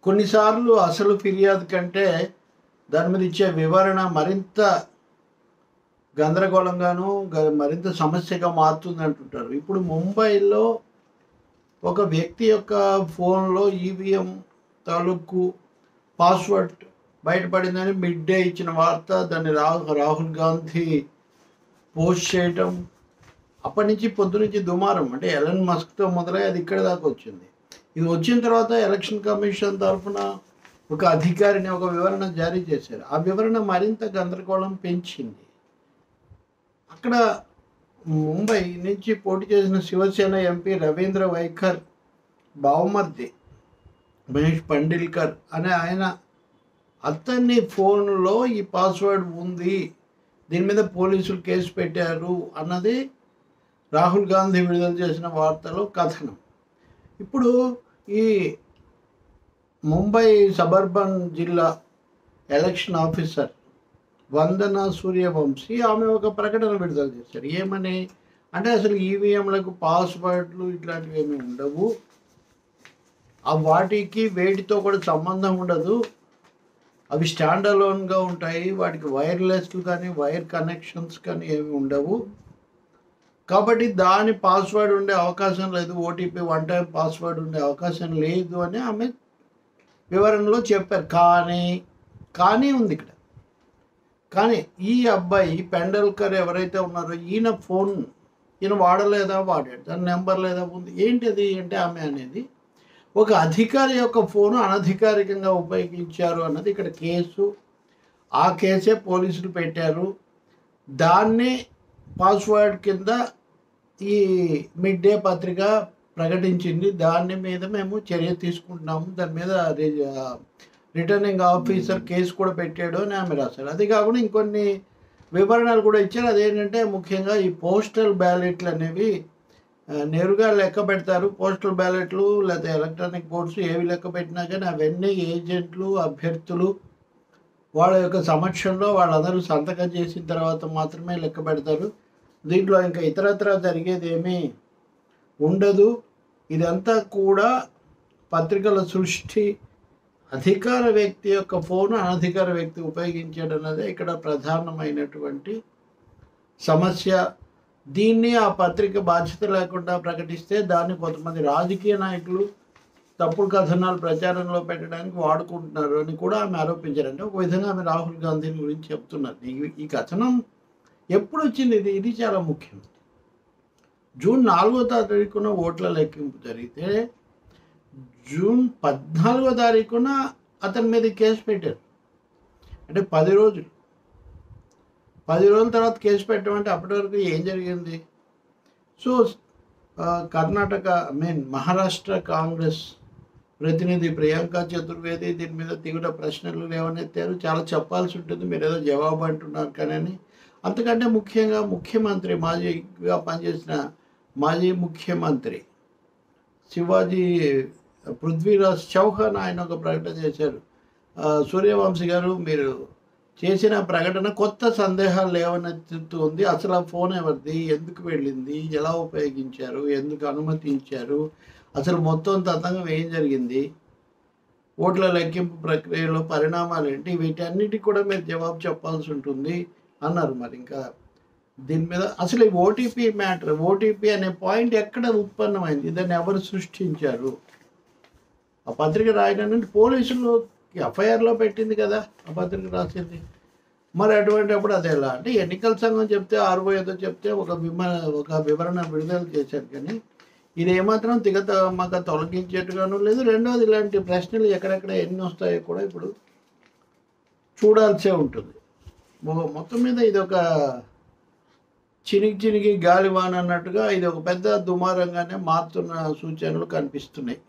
కొన్నిసార్లు అసలు ఫిర్యాదు కంటే దాని మీద ఇచ్చే వివరణ మరింత గందరగోళంగాను మరింత సమస్యగా మారుతుంది అంటుంటారు. ఇప్పుడు ముంబైలో ఒక వ్యక్తి యొక్క ఫోన్లో ఈవీఎం తాలూకు పాస్వర్డ్ బయటపడిందని మిడ్ డే ఇచ్చిన వార్త, దాన్ని రాహుల్ గాంధీ పోస్ట్ చేయటం, అప్పటి నుంచి పొద్దునుంచి దుమారం. అంటే ఎలన్ మస్క్తో మొదలై అది ఇక్కడ దాకా వచ్చింది. ఇది వచ్చిన తర్వాత ఎలక్షన్ కమిషన్ తరఫున ఒక అధికారిని ఒక వివరణ జారీ చేశారు. ఆ వివరణ మరింత గందరగోళం పెంచింది. అక్కడ ముంబై నుంచి పోటీ చేసిన శివసేన ఎంపీ రవీంద్ర వైఖర్ బావమర్ది మహేష్ పండిల్కర్ అనే ఆయన, అతన్ని ఫోన్లో ఈ పాస్వర్డ్ ఉంది, దీని మీద పోలీసులు కేసు పెట్టారు అన్నది రాహుల్ గాంధీ విడుదల చేసిన వార్తలో కథనం. ఇప్పుడు ఈ ముంబై సబర్బన్ జిల్లా ఎలక్షన్ ఆఫీసర్ వందన సూర్యవంశీ ఆమె ఒక ప్రకటన విడుదల చేశారు. ఏమని అంటే, అసలు ఈవీఎంలకు పాస్వర్డ్లు ఇట్లాంటివి ఏమీ ఉండవు, ఆ వాటికి వేటితో కూడా సంబంధం ఉండదు, అవి స్టాండ్ అలోన్గా ఉంటాయి, వాటికి వైర్లెస్లు కానీ వైర్ కనెక్షన్స్ కానీ ఏమి ఉండవు, కాబట్టి దాని పాస్వర్డ్ ఉండే అవకాశం లేదు, ఓటీపీ వన్ టైం పాస్వర్డ్ ఉండే అవకాశం లేదు అని ఆమె వివరణలో చెప్పారు. కానీ ఉంది ఇక్కడ. కానీ ఈ అబ్బాయి పెండల్కర్ ఎవరైతే ఉన్నారో ఈయన వాడలేదా, వాడాడు, దాని నెంబర్ లేదా ఉంది. ఏంటిది అంటే ఆమె అనేది ఒక అధికారి యొక్క ఫోను అనధికారికంగా ఉపయోగించారు అన్నది ఇక్కడ కేసు. ఆ కేసే పోలీసులు పెట్టారు. దాన్ని పాస్వర్డ్ కింద ఈ మిడ్ డే పత్రిక ప్రకటించింది. దాని మీద మేము చర్య తీసుకుంటున్నాము, దాని మీద రిటర్నింగ్ ఆఫీసర్ కేసు కూడా పెట్టాడు అని ఆమె రాశారు. అది కాకుండా ఇంకొన్ని వివరణలు కూడా ఇచ్చారు. అదేంటంటే ముఖ్యంగా ఈ పోస్టల్ బ్యాలెట్లు అనేవి నేరుగా లెక్క పెడతారు. పోస్టల్ బ్యాలెట్లు లేదా ఎలక్ట్రానిక్ ఓట్స్ ఏవి లెక్క పెట్టినా కానీ అవన్నీ ఏజెంట్లు, అభ్యర్థులు వాళ్ళ యొక్క సమక్షంలో వాళ్ళందరూ సంతకం చేసిన తర్వాత మాత్రమే లెక్క పెడతారు. దీంట్లో ఇంకా ఇతరత్రా జరిగేది ఏమీ ఉండదు. ఇదంతా కూడా పత్రికల సృష్టి. అధికార వ్యక్తి యొక్క ఫోను అనధికార వ్యక్తి ఉపయోగించాడు అన్నదే ఇక్కడ ప్రధానమైనటువంటి సమస్య. దీన్ని ఆ పత్రిక బాధ్యత లేకుండా ప్రకటిస్తే దాన్ని కొంతమంది రాజకీయ నాయకులు తప్పుడు కథనాలు ప్రచారంలో పెట్టడానికి వాడుకుంటున్నారు అని కూడా ఆమె ఆరోపించారు. అంటే ఒక విధంగా ఆమె రాహుల్ గాంధీ గురించి చెప్తున్నారు. ఈ కథనం ఎప్పుడు వచ్చింది? ఇది చాలా ముఖ్యం. జూన్ 4వ తారీఖున ఓట్ల లెక్కింపు జరిగితే జూన్ 14వ తారీఖున అతని మీద కేసు పెట్టారు. అంటే 10 రోజుల తర్వాత కేసు పెట్టమంటే అప్పటి వరకు ఏం జరిగింది? సో మహారాష్ట్ర కాంగ్రెస్ ప్రతినిధి ప్రియాంక చతుర్వేది దీని మీద తీవ్ర ప్రశ్నలు లేవనెత్తారు. చాలా చెప్పాల్సి ఉంటుంది, మీరు ఏదో జవాబు అంటున్నారు కానీ. అంతకంటే ముఖ్యంగా ముఖ్యమంత్రి, మాజీగా పనిచేసిన మాజీ ముఖ్యమంత్రి పృథ్వీరాజ్ చౌహాన్ ఆయన ఒక ప్రకటన చేశారు. సూర్యవంశీ గారు, మీరు చేసిన ప్రకటన కొత్త సందేహాలు లేవనెత్తుతుంది. అసలు ఆ ఫోన్ ఎవరిది, ఎందుకు వెళ్ళింది, ఎలా ఉపయోగించారు, ఎందుకు అనుమతించారు, అసలు మొత్తం తతంగం ఏం జరిగింది, ఓట్ల లెక్కింపు ప్రక్రియలో పరిణామాలు ఏంటి, వీటన్నిటికి కూడా మీరు జవాబు చెప్పాల్సి ఉంటుంది అన్నారు. మరి ఇంకా దీని మీద అసలు ఈ ఓటీపీ మ్యాటర్, ఓటీపీ అనే పాయింట్ ఎక్కడ ఉత్పన్నమైంది, దాన్ని ఎవరు సృష్టించారు? ఆ పత్రిక రాయడానికి పోలీసులు ఎఫ్ఐఆర్లో పెట్టింది కదా ఆ పత్రిక రాసింది. మరి అటువంటిప్పుడు అది ఎలా అంటే, ఎన్నికల సంఘం చెప్తే 6 ఏదో చెప్తే ఒక వివరణ విడుదల చేశారు. కానీ ఇది ఏమాత్రం తిగతమ్మక తొలగించేట్టుగాను లేదు. రెండవది, ఇలాంటి ప్రశ్నలు ఎక్కడెక్కడ ఎన్ని వస్తాయో కూడా ఇప్పుడు చూడాల్సే ఉంటుంది. మొత్తం మీద ఇది ఒక చినిగి గాలివాన అన్నట్టుగా ఇది ఒక పెద్ద దుమారంగానే మారుతున్న సూచనలు కనిపిస్తున్నాయి.